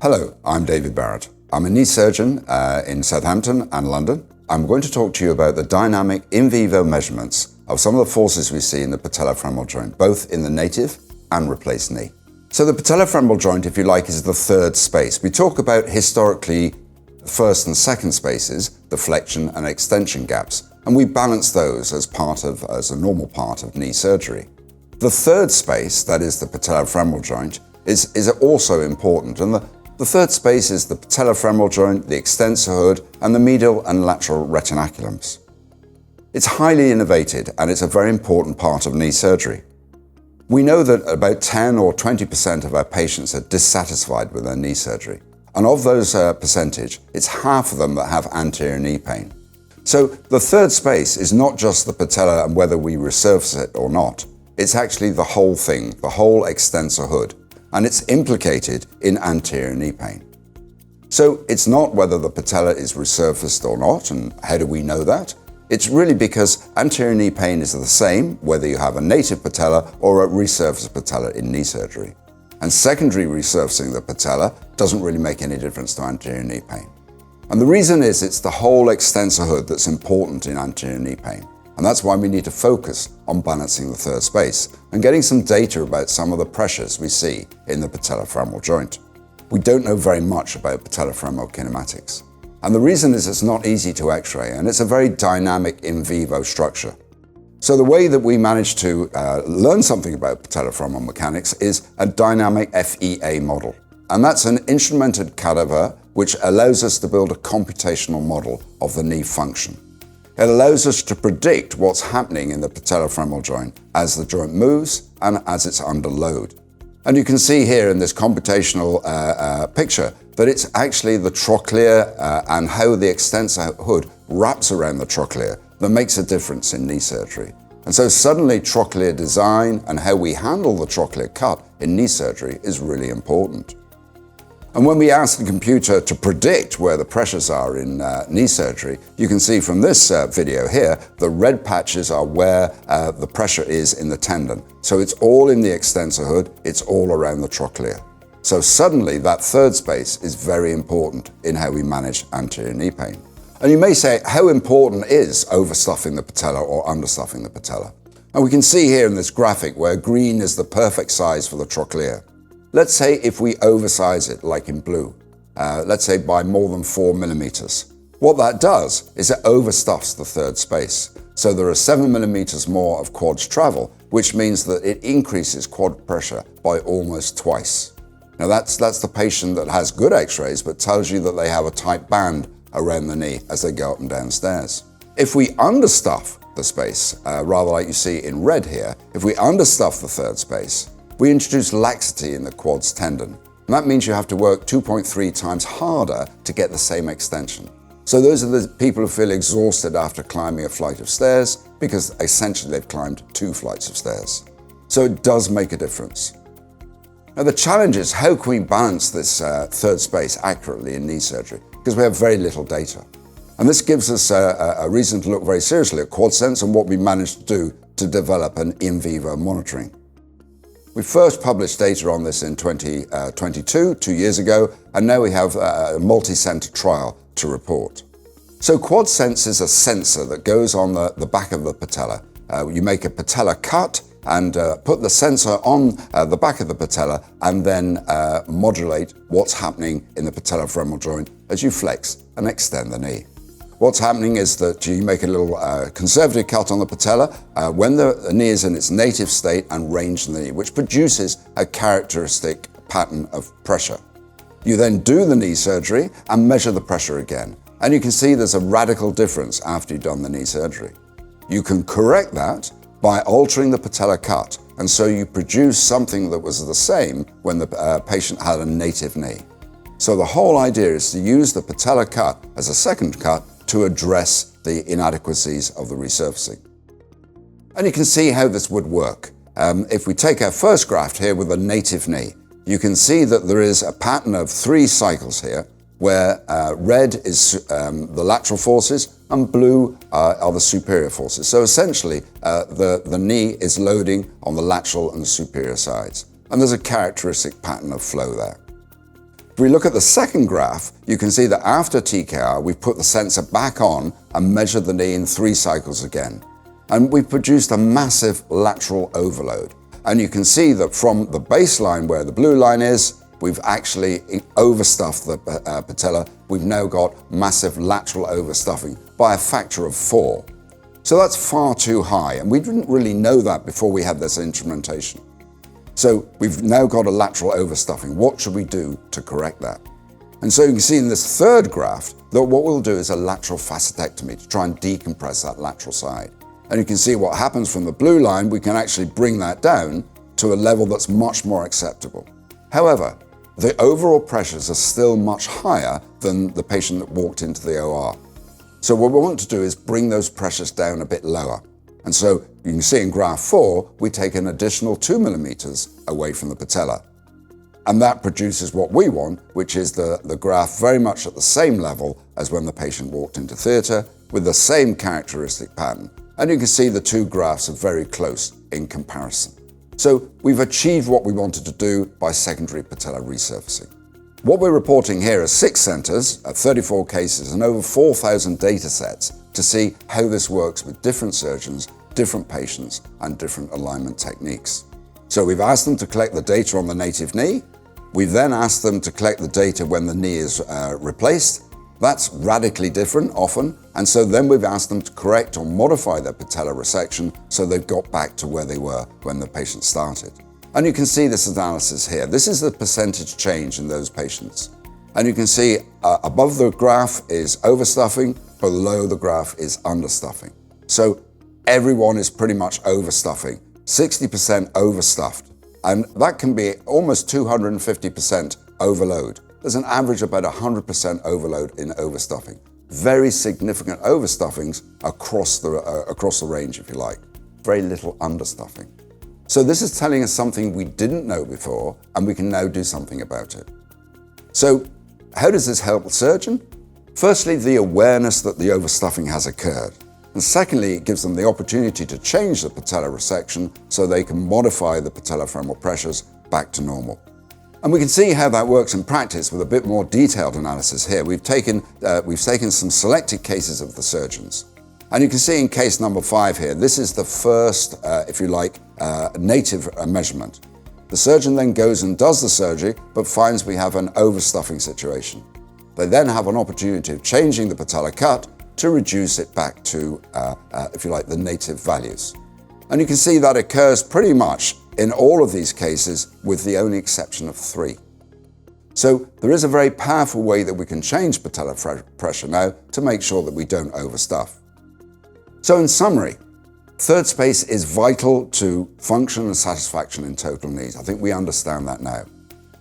Hello, I'm David Barrett. I'm a knee surgeon in Southampton and London. I'm going to talk to you about the dynamic in vivo measurements of some of the forces we see in the patellofemoral joint, both in the native and replaced knee. So the patellofemoral joint, if you like, is the third space. We talk about historically first and second spaces, the flexion and extension gaps, and we balance those as a normal part of knee surgery. The third space, that is the patellofemoral joint, is also important, and the third space is the patellofemoral joint, the extensor hood, and the medial and lateral retinaculums. It's highly innervated, and it's a very important part of knee surgery. We know that about 10 or 20% of our patients are dissatisfied with their knee surgery. And of those percentage, it's half of them that have anterior knee pain. So the third space is not just the patella and whether we resurface it or not. It's actually the whole thing, the whole extensor hood. And it's implicated in anterior knee pain. So it's not whether the patella is resurfaced or not, and how do we know that? It's really because anterior knee pain is the same whether you have a native patella or a resurfaced patella in knee surgery. And secondary resurfacing the patella doesn't really make any difference to anterior knee pain. And the reason is it's the whole extensor hood that's important in anterior knee pain. And that's why we need to focus on balancing the third space and getting some data about some of the pressures we see in the patellofemoral joint. We don't know very much about patellofemoral kinematics. And the reason is it's not easy to x-ray, and it's a very dynamic in vivo structure. So the way that we manage to learn something about patellofemoral mechanics is a dynamic FEA model. And that's an instrumented cadaver which allows us to build a computational model of the knee function. It allows us to predict what's happening in the patellofemoral joint as the joint moves and as it's under load. And you can see here in this computational picture that it's actually the trochlea and how the extensor hood wraps around the trochlea that makes a difference in knee surgery. And so suddenly trochlea design and how we handle the trochlea cut in knee surgery is really important. And when we ask the computer to predict where the pressures are in knee surgery, you can see from this video here, the red patches are where the pressure is in the tendon. So it's all in the extensor hood, it's all around the trochlea. So suddenly that third space is very important in how we manage anterior knee pain. And you may say, how important is overstuffing the patella or understuffing the patella? And we can see here in this graphic where green is the perfect size for the trochlea. Let's say if we oversize it, like in blue, let's say by more than 4 millimeters. What that does is it overstuffs the third space. So there are 7 millimeters more of quads travel, which means that it increases quad pressure by almost twice. Now that's the patient that has good x-rays, but tells you that they have a tight band around the knee as they go up and down stairs. If we understuff the space, rather like you see in red here, if we understuff the third space, we introduce laxity in the quads tendon. And that means you have to work 2.3 times harder to get the same extension. So those are the people who feel exhausted after climbing a flight of stairs because essentially they've climbed 2 flights of stairs. So it does make a difference. Now the challenge is how can we balance this third space accurately in knee surgery? Because we have very little data. And this gives us a reason to look very seriously at QuadSense and what we managed to do to develop an in vivo monitoring. We first published data on this in 2022, 2 years ago, and now we have a multi-center trial to report. So QuadSense is a sensor that goes on the back of the patella. You make a patella cut and put the sensor on the back of the patella and then modulate what's happening in the patellofemoral joint as you flex and extend the knee. What's happening is that you make a little conservative cut on the patella when the knee is in its native state and range the knee, which produces a characteristic pattern of pressure. You then do the knee surgery and measure the pressure again. And you can see there's a radical difference after you've done the knee surgery. You can correct that by altering the patella cut, and so you produce something that was the same when the patient had a native knee. So the whole idea is to use the patella cut as a second cut to address the inadequacies of the resurfacing. And you can see how this would work. If we take our first graft here with a native knee, you can see that there is a pattern of 3 cycles here, where red is the lateral forces and blue are the superior forces. So essentially, the knee is loading on the lateral and the superior sides. And there's a characteristic pattern of flow there. If we look at the second graph, you can see that after TKR, we've put the sensor back on and measured the knee in 3 cycles again. And we've produced a massive lateral overload. And you can see that from the baseline where the blue line is, we've actually overstuffed the patella. We've now got massive lateral overstuffing by a factor of 4. So that's far too high, and we didn't really know that before we had this instrumentation. So we've now got a lateral overstuffing. What should we do to correct that? And so you can see in this third graph that what we'll do is a lateral facetectomy to try and decompress that lateral side. And you can see what happens from the blue line. We can actually bring that down to a level that's much more acceptable. However, the overall pressures are still much higher than the patient that walked into the OR. So what we want to do is bring those pressures down a bit lower. And so you can see in graph 4, we take an additional 2 millimeters away from the patella. And that produces what we want, which is the graph very much at the same level as when the patient walked into theatre, with the same characteristic pattern. And you can see the 2 graphs are very close in comparison. So we've achieved what we wanted to do by secondary patella resurfacing. What we're reporting here are 6 centers, 34 cases, and over 4,000 data sets to see how this works with different surgeons, different patients, and different alignment techniques. So we've asked them to collect the data on the native knee. We've then asked them to collect the data when the knee is replaced. That's radically different often. And so then we've asked them to correct or modify their patella resection so they've got back to where they were when the patient started. And you can see this analysis here. This is the percentage change in those patients. And you can see above the graph is overstuffing, below the graph is understuffing. So everyone is pretty much overstuffing, 60% overstuffed. And that can be almost 250% overload. There's an average of about 100% overload in overstuffing. Very significant overstuffings across the range, if you like. Very little understuffing. So this is telling us something we didn't know before, and we can now do something about it. So how does this help the surgeon? Firstly, the awareness that the overstuffing has occurred. And secondly, it gives them the opportunity to change the patella resection so they can modify the patellofemoral pressures back to normal. And we can see how that works in practice with a bit more detailed analysis here. We've taken some selected cases of the surgeons. And you can see in case number 5 here, this is the first, if you like, native measurement. The surgeon then goes and does the surgery, but finds we have an overstuffing situation. They then have an opportunity of changing the patella cut to reduce it back to, if you like, the native values. And you can see that occurs pretty much in all of these cases, with the only exception of 3. So there is a very powerful way that we can change patella pressure now to make sure that we don't overstuff. So in summary, third space is vital to function and satisfaction in total knees. I think we understand that now.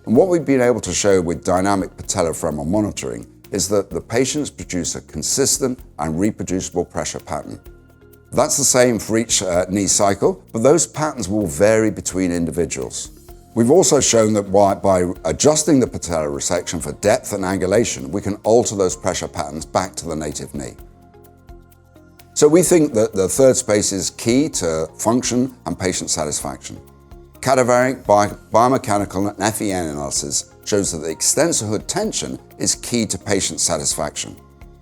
And what we've been able to show with dynamic patellofemoral monitoring is that the patients produce a consistent and reproducible pressure pattern. That's the same for each knee cycle, but those patterns will vary between individuals. We've also shown that by adjusting the patella resection for depth and angulation, we can alter those pressure patterns back to the native knee. So we think that the third space is key to function and patient satisfaction. Cadaveric, biomechanical, and FEN analysis shows that the extensor hood tension is key to patient satisfaction.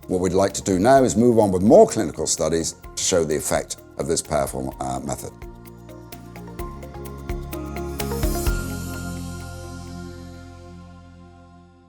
What we'd like to do now is move on with more clinical studies to show the effect of this powerful method.